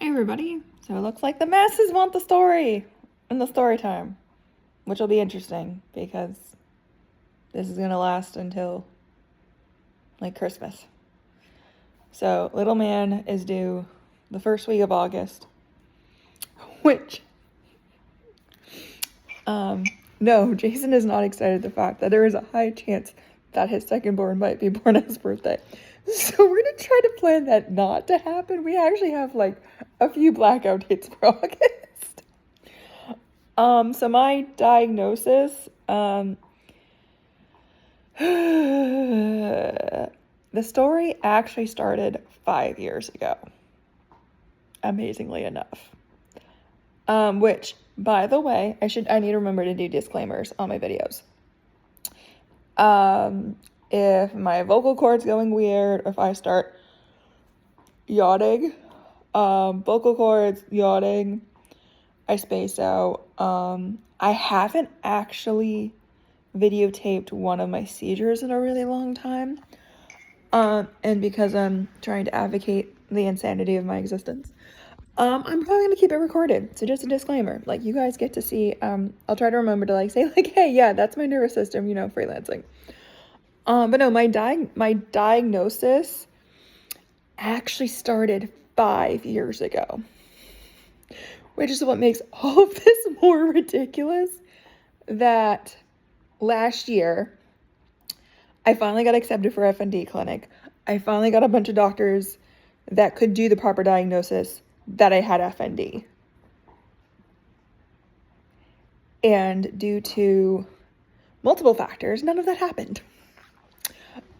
Hey everybody, so it looks like the masses want the story in the story time, which will be interesting because this is going to last until like Christmas. So little man is due the first week of August, which, no, Jason is not excited the fact that there is a high chance that his second born might be born on his birthday. So we're going to try to plan that not to happen. We actually have like a few blackout dates for August. So my diagnosis, the story actually started 5 years ago, amazingly enough. Which, by the way, I need to remember to do disclaimers on my videos. If my vocal cord's going weird, or if I start yawning, vocal cords, yawning, I space out. I haven't actually videotaped one of my seizures in a really long time. And because I'm trying to advocate the insanity of my existence, I'm probably going to keep it recorded. So just a disclaimer, like you guys get to see, I'll try to remember to like say like, hey, yeah, that's my nervous system, freelancing. But no, my diagnosis actually started 5 years ago, which is what makes all of this more ridiculous. That last year, I finally got accepted for FND clinic. I finally got a bunch of doctors that could do the proper diagnosis that I had FND. And due to multiple factors, none of that happened.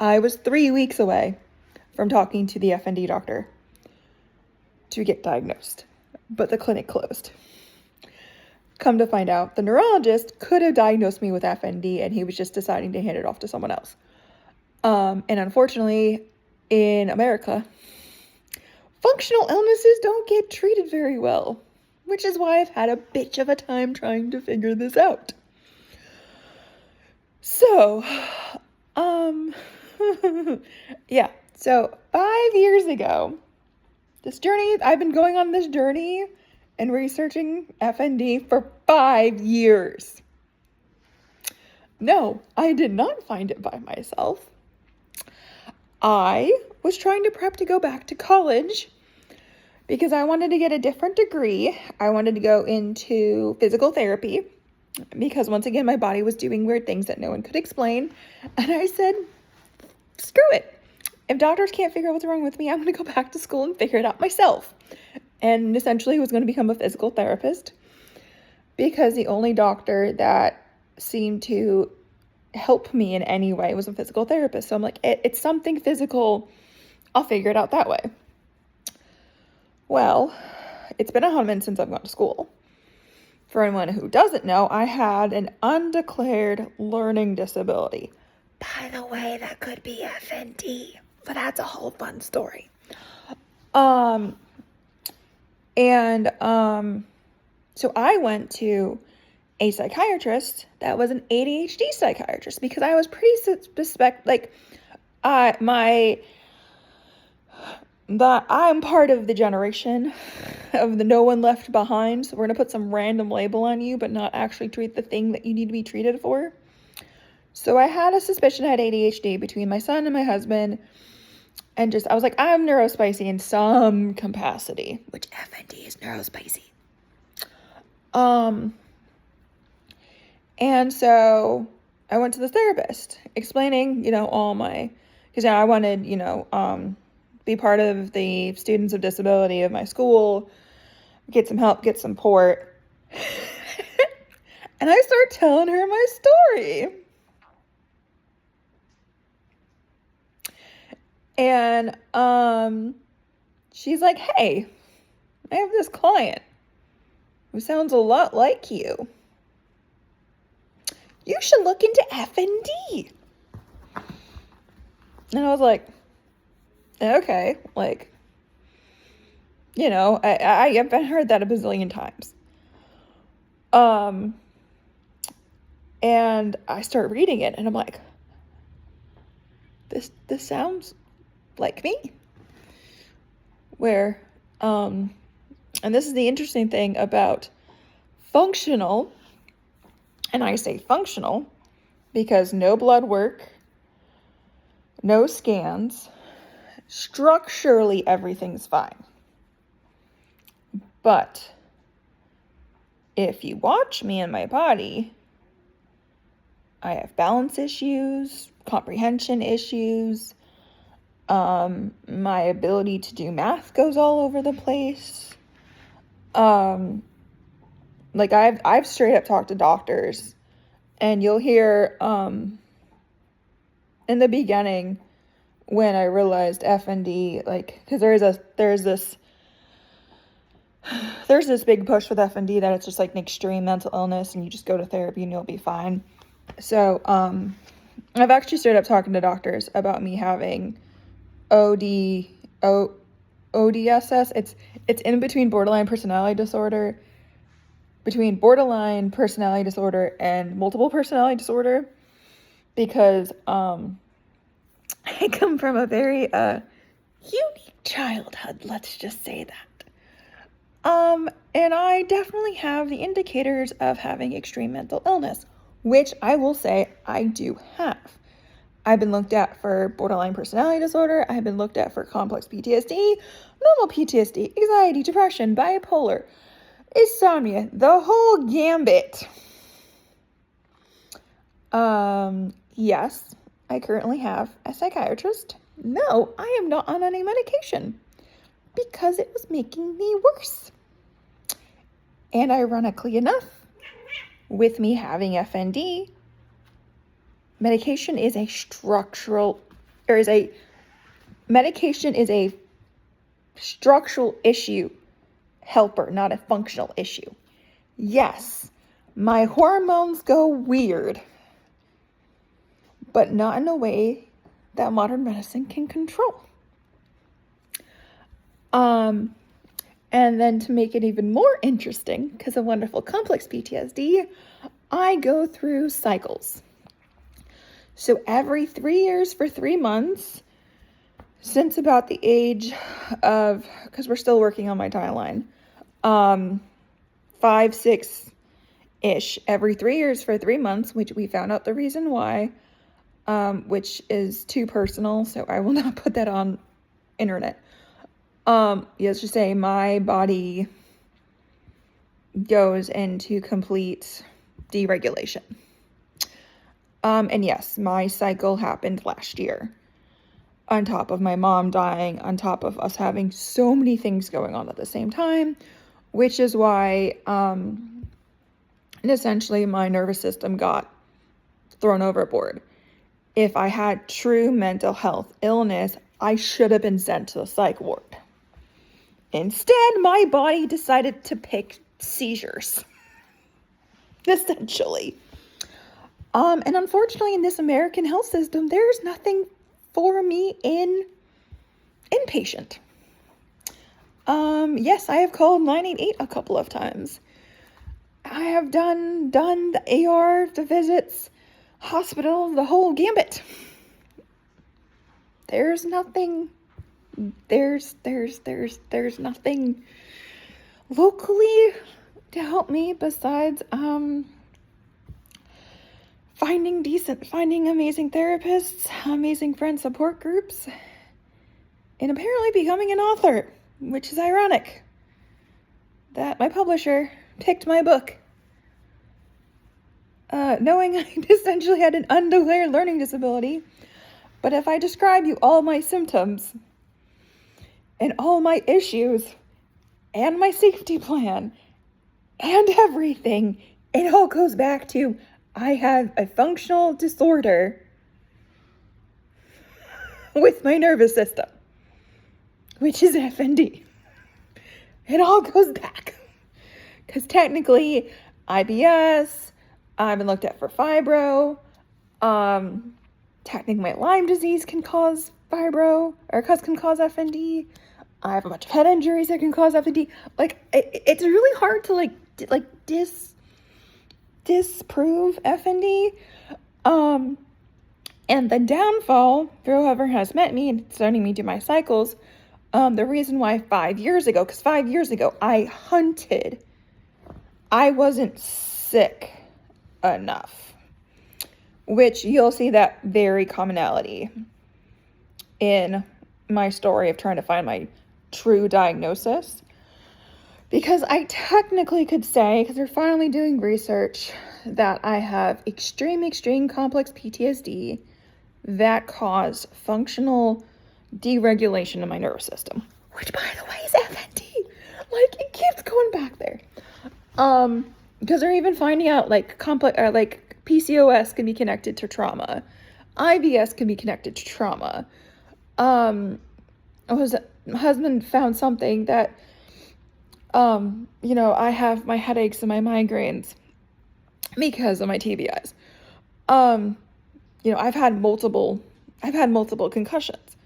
I was 3 weeks away from talking to the FND doctor to get diagnosed, but the clinic closed. Come to find out, the neurologist could have diagnosed me with FND and he was just deciding to hand it off to someone else. And unfortunately, in America, functional illnesses don't get treated very well, which is why I've had a bitch of a time trying to figure this out. So, yeah, so 5 years ago, I've been going on this journey and researching FND for 5 years. No, I did not find it by myself. I was trying to prep to go back to college because I wanted to get a different degree. I wanted to go into physical therapy because once again, my body was doing weird things that no one could explain. And I said, screw it. If doctors can't figure out what's wrong with me, I'm going to go back to school and figure it out myself. And essentially was going to become a physical therapist because the only doctor that seemed to help me in any way was a physical therapist. So I'm like, it's something physical. I'll figure it out that way. Well, it's been a minute since I've gone to school. For anyone who doesn't know, I had an undeclared learning disability. By the way, that could be FND, but that's a whole fun story. So I went to a psychiatrist that was an ADHD psychiatrist because I was pretty I'm part of the generation of the no one left behind. So we're going to put some random label on you, but not actually treat the thing that you need to be treated for. So I had a suspicion I had ADHD between my son and my husband. And I was like, I'm neurospicy in some capacity, which FND is neurospicy. And so I went to the therapist explaining, because I wanted, be part of the students of disability of my school, get some help, get some support. And I start telling her my story. And she's like, hey, I have this client who sounds a lot like you. You should look into FND. And I was like, okay, I've heard that a bazillion times. And I start reading it and I'm like, this sounds like me. Where And this is the interesting thing about functional, and I say functional because no blood work, no scans, structurally everything's fine. But if you watch me and my body, I have balance issues, comprehension issues, my ability to do math goes all over the place. Like I've straight up talked to doctors, and you'll hear in the beginning when I realized FND, like, because there's this big push with FND that it's just like an extreme mental illness and you just go to therapy and you'll be fine. So I've actually started up talking to doctors about me having ODSS. It's in between borderline personality disorder and multiple personality disorder, because I come from a very unique childhood, let's just say that. And I definitely have the indicators of having extreme mental illness, which I will say I do have. I've been looked at for borderline personality disorder. I've been looked at for complex PTSD, normal PTSD, anxiety, depression, bipolar, insomnia, the whole gambit. Yes, I currently have a psychiatrist. No, I am not on any medication because it was making me worse. And ironically enough, with me having FND, medication is a structural issue helper, not a functional issue. Yes, my hormones go weird, but not in a way that modern medicine can control. And then to make it even more interesting, because of wonderful complex PTSD, I go through cycles. So every 3 years for 3 months, since about the age of, because we're still working on my timeline, 5, 6-ish, every 3 years for 3 months, which we found out the reason why, which is too personal, so I will not put that on internet. Let's just say my body goes into complete deregulation. And yes, my cycle happened last year. On top of my mom dying, on top of us having so many things going on at the same time, which is why, and essentially my nervous system got thrown overboard. If I had true mental health illness, I should have been sent to the psych ward. Instead, my body decided to pick seizures, essentially. And unfortunately, in this American health system, there's nothing for me in inpatient. Yes, I have called 988 a couple of times. I have done the AR, the visits, hospital, the whole gambit. There's nothing. There's nothing locally to help me besides finding amazing therapists, amazing friend support groups, and apparently becoming an author, which is ironic that my publisher picked my book, knowing I essentially had an undeclared learning disability. But if I describe you all my symptoms and all my issues and my safety plan and everything, it all goes back to I have a functional disorder with my nervous system, which is FND. It all goes back. Because technically, IBS, I've been looked at for fibro, technically my Lyme disease can cause fibro, or can cause FND. I have a bunch of head injuries that can cause FND. Like, it's really hard to disprove FND. And the downfall for whoever has met me and starting me do my cycles, The reason why 5 years ago, because 5 years ago I hunted, I wasn't sick enough, which you'll see that very commonality in my story of trying to find my true diagnosis. Because I technically could say, because they're finally doing research, that I have extreme complex PTSD that caused functional deregulation in my nervous system, which, by the way, is FND. Like, it keeps going back there. Because they're even finding out, like, PCOS can be connected to trauma. IBS can be connected to trauma. My husband found something that, I have my headaches and my migraines because of my TBIs. I've had multiple concussions.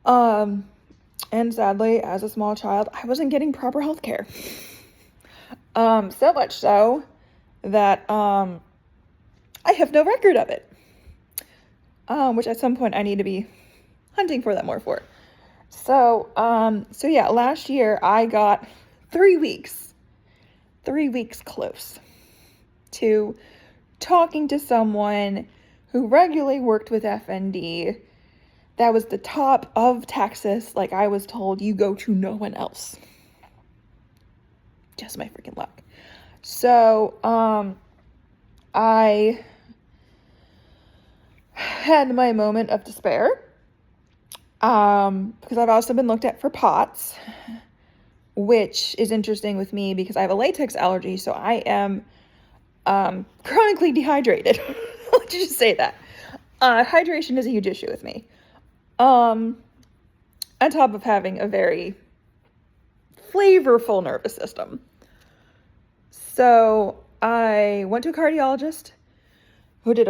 And sadly, as a small child, I wasn't getting proper health care. So much so that, I have no record of it. Which at some point I need to be hunting for that more for. So yeah, last year I got 3 weeks close to talking to someone who regularly worked with FND that was the top of Texas. Like, I was told, you go to no one else. Just my freaking luck. So, I had my moment of despair. Because I've also been looked at for POTS, which is interesting with me because I have a latex allergy, so I am chronically dehydrated. Let's just say that. Hydration is a huge issue with me. On top of having a very flavorful nervous system. So I went to a cardiologist who did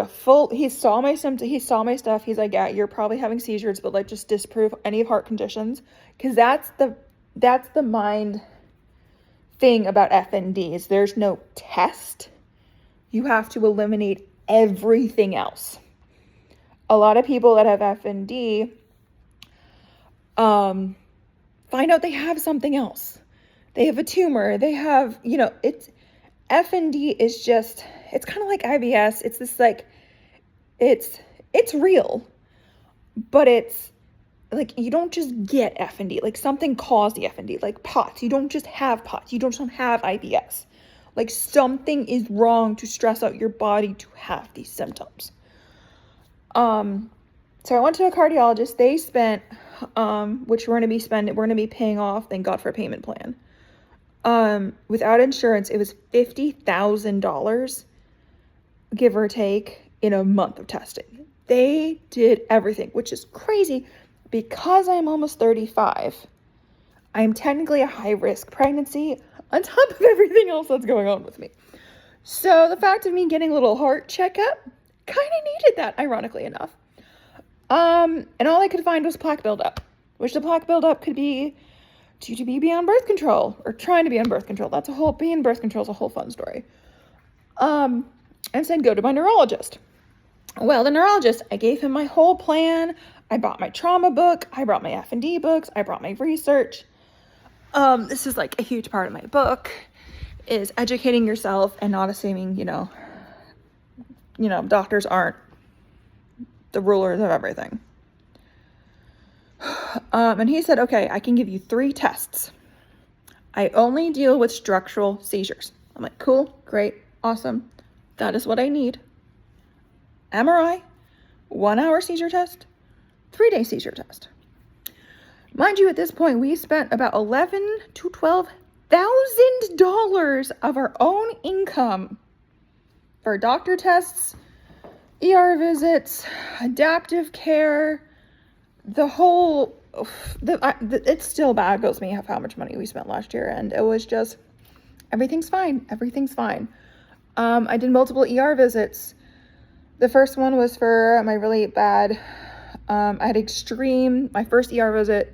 he saw my symptoms, he saw my stuff. He's like, yeah, you're probably having seizures, but like, just disprove any of heart conditions. Cause that's the mind thing about FNDs. There's no test. You have to eliminate everything else. A lot of people that have FND, find out they have something else. They have a tumor. They have, FND is just, it's kind of like IBS. It's this like, it's real, but it's like, you don't just get FND. Like, something caused the FND, like POTS. You don't just have POTS. You don't just have IBS. Like, something is wrong to stress out your body to have these symptoms. So I went to a cardiologist. They spent, which we're going to be paying off. Thank God for a payment plan. Without insurance, it was $50,000, give or take, in a month of testing. They did everything, which is crazy because I'm almost 35. I'm technically a high-risk pregnancy on top of everything else that's going on with me. So the fact of me getting a little heart checkup kind of needed that, ironically enough. And all I could find was plaque buildup, which the plaque buildup could be due to be on birth control or trying to be on birth control. Being on birth control is a whole fun story. And said, go to my neurologist. Well, the neurologist, I gave him my whole plan. I bought my trauma book. I brought my F&D books. I brought my research. This is like a huge part of my book, is educating yourself and not assuming, doctors aren't the rulers of everything. And he said, okay, I can give you 3 tests. I only deal with structural seizures. I'm like, cool, great, awesome. That is what I need. MRI, 1-hour seizure test, 3-day seizure test. Mind you, at this point, we spent about $11,000 to $12,000 of our own income for doctor tests, ER visits, adaptive care, it still boggles me how much money we spent last year, and it was just, everything's fine. I did multiple ER visits. The first one was for my really bad, my first ER visit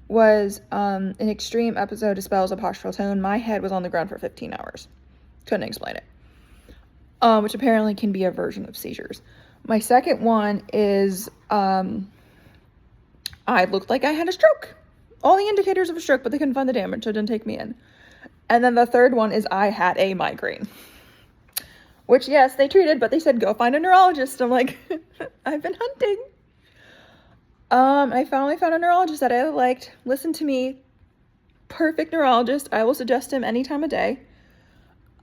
was an extreme episode of spells of postural tone. My head was on the ground for 15 hours. Couldn't explain it. Which apparently can be a version of seizures. My second one is, I looked like I had a stroke. all the indicators of a stroke, but they couldn't find the damage, so it didn't take me in. And then the third one is I had a migraine, which, yes, they treated, but they said, go find a neurologist. I'm like, I've been hunting. I finally found a neurologist that I liked. Listen to me. Perfect neurologist. I will suggest him any time of day.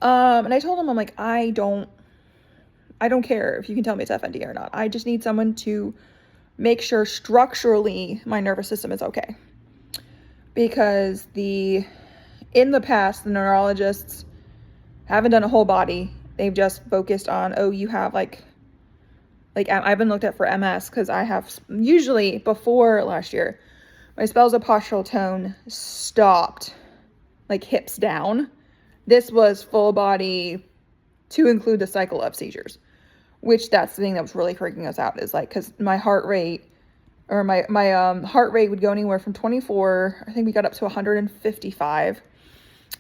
And I told him, I'm like, I don't care if you can tell me it's FND or not. I just need someone to make sure structurally my nervous system is okay. Because in the past, the neurologists haven't done a whole body. They've just focused on, oh, you have like I've been looked at for MS because I have, usually before last year, my spells of postural tone stopped, like hips down. This was full body to include the cycle of seizures, which that's the thing that was really freaking us out, is like, because my heart rate, or my heart rate would go anywhere from 24, I think we got up to 155,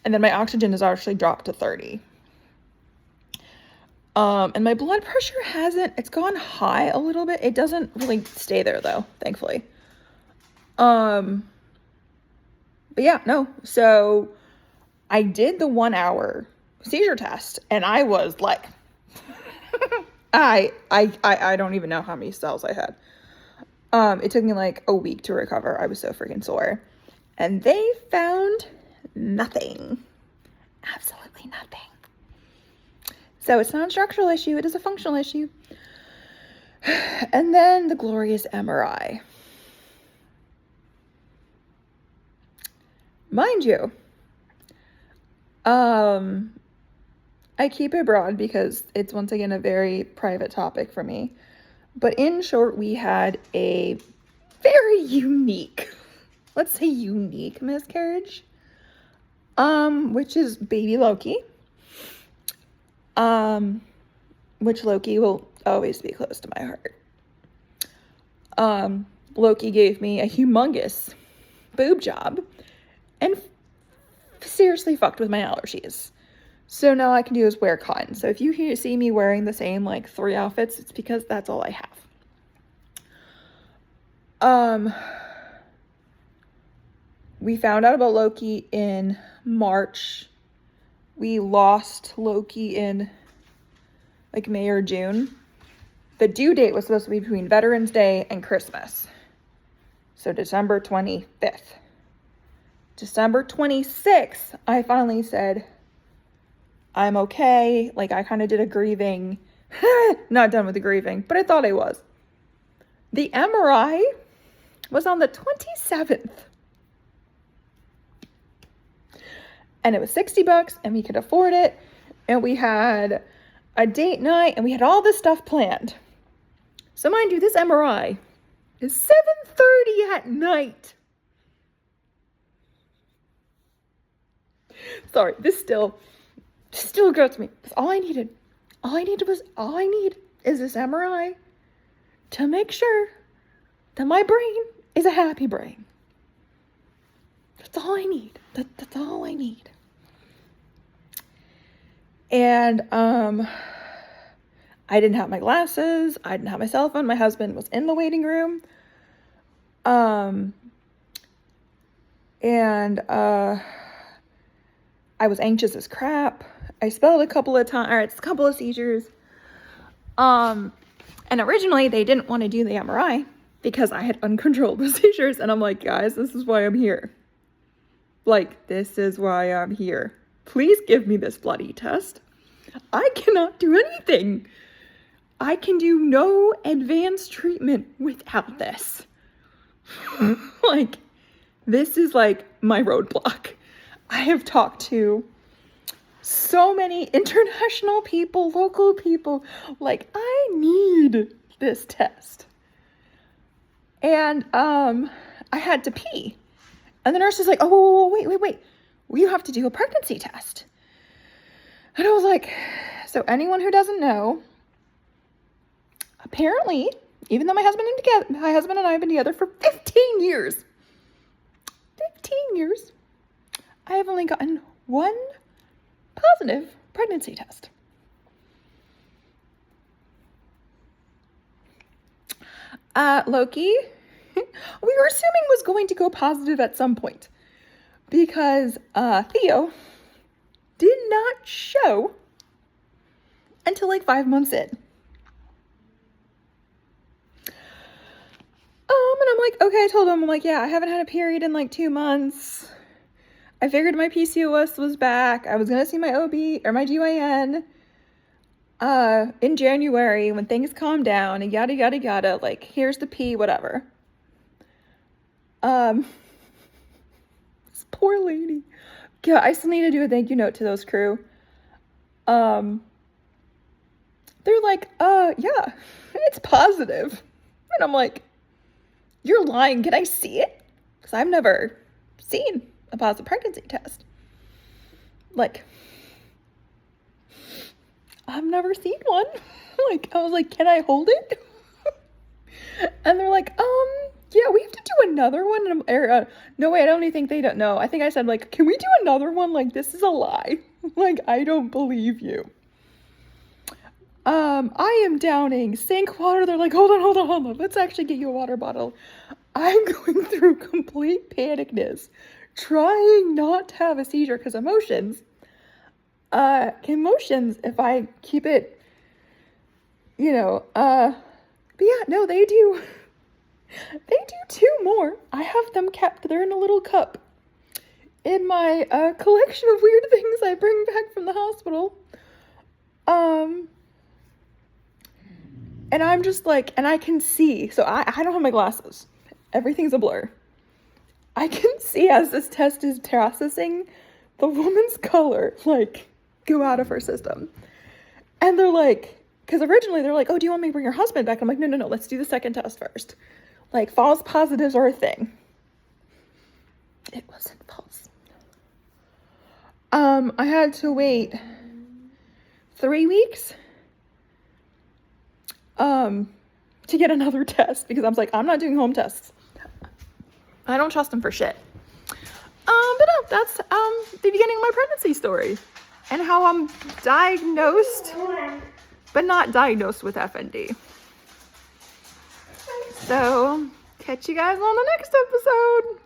and then my oxygen has actually dropped to 30. And my blood pressure it's gone high a little bit. It doesn't really stay there though, thankfully. But yeah, no. So I did the 1 hour seizure test, and I was like, I don't even know how many cells I had. It took me like a week to recover. I was so freaking sore, and they found nothing, absolutely nothing. So it's not a structural issue, it is a functional issue. And then the glorious MRI. Mind you, I keep it broad because it's once again a very private topic for me. But in short, we had a very unique, let's say unique miscarriage, which is baby Loki. Which Loki will always be close to my heart. Loki gave me a humongous boob job and seriously fucked with my allergies. So now all I can do is wear cotton. So if you see me wearing the same like 3 outfits, it's because that's all I have. We found out about Loki in March. We lost Loki in like May or June. The due date was supposed to be between Veterans Day and Christmas. So December 25th. December 26th, I finally said, I'm okay. Like, I kind of did a grieving. Not done with the grieving, but I thought I was. The MRI was on the 27th. And it was $60 and we could afford it. And we had a date night and we had all this stuff planned. So mind you, this MRI is 7:30 at night. Sorry, this still gets me. All I need is this MRI to make sure that my brain is a happy brain. That's all I need. That's all I need. And I didn't have my glasses. I didn't have my cell phone. My husband was in the waiting room. And I was anxious as crap. I spelled a couple of times, a couple of seizures. And originally they didn't want to do the MRI because I had uncontrollable seizures. And I'm like, guys, this is why I'm here. Like, this is why I'm here. Please give me this bloody test. I cannot do anything. I can do no advanced treatment without this. Like, this is like my roadblock. I have talked to so many international people, local people, like, I need this test. And I had to pee. And the nurse was like, oh, wait. Well, you have to do a pregnancy test. And I was like, so anyone who doesn't know, apparently, even though my husband and I have been together for 15 years, I have only gotten one positive pregnancy test. Loki we were assuming was going to go positive at some point because Theo did not show until like 5 months in. And I'm like, okay, I told him, I'm like, yeah, I haven't had a period in like 2 months. I figured my PCOS was back. I was gonna see my OB or my GYN in January when things calm down and yada yada yada. Like, here's the P, whatever. This poor lady. Yeah, I still need to do a thank you note to those crew. They're like, yeah, it's positive. And I'm like, you're lying. Can I see it? Because I've never seen a positive pregnancy test. Like, I've never seen one. Like, I was like, can I hold it? And they're like, yeah, we have to do another one. And no way, I don't even think they don't know. I think I said, like, can we do another one? Like, this is a lie. Like, I don't believe you. I am downing sink water. They're like, hold on. Let's actually get you a water bottle. I'm going through complete panicness, trying not to have a seizure because emotions, if I keep it, but yeah, no, they do 2 more. I have them kept. They're in a little cup in my, collection of weird things I bring back from the hospital. And I'm just like, and I can see, so I don't have my glasses. Everything's a blur. I can see as this test is processing the woman's color, like, go out of her system. And they're like, because originally they're like, oh, do you want me to bring your husband back? I'm like, no, let's do the second test first. Like, false positives are a thing. It wasn't false. I had to wait 3 weeks to get another test because I was like, I'm not doing home tests. I don't trust them for shit. But no, that's the beginning of my pregnancy story and how I'm diagnosed, but not diagnosed with FND. So, catch you guys on the next episode.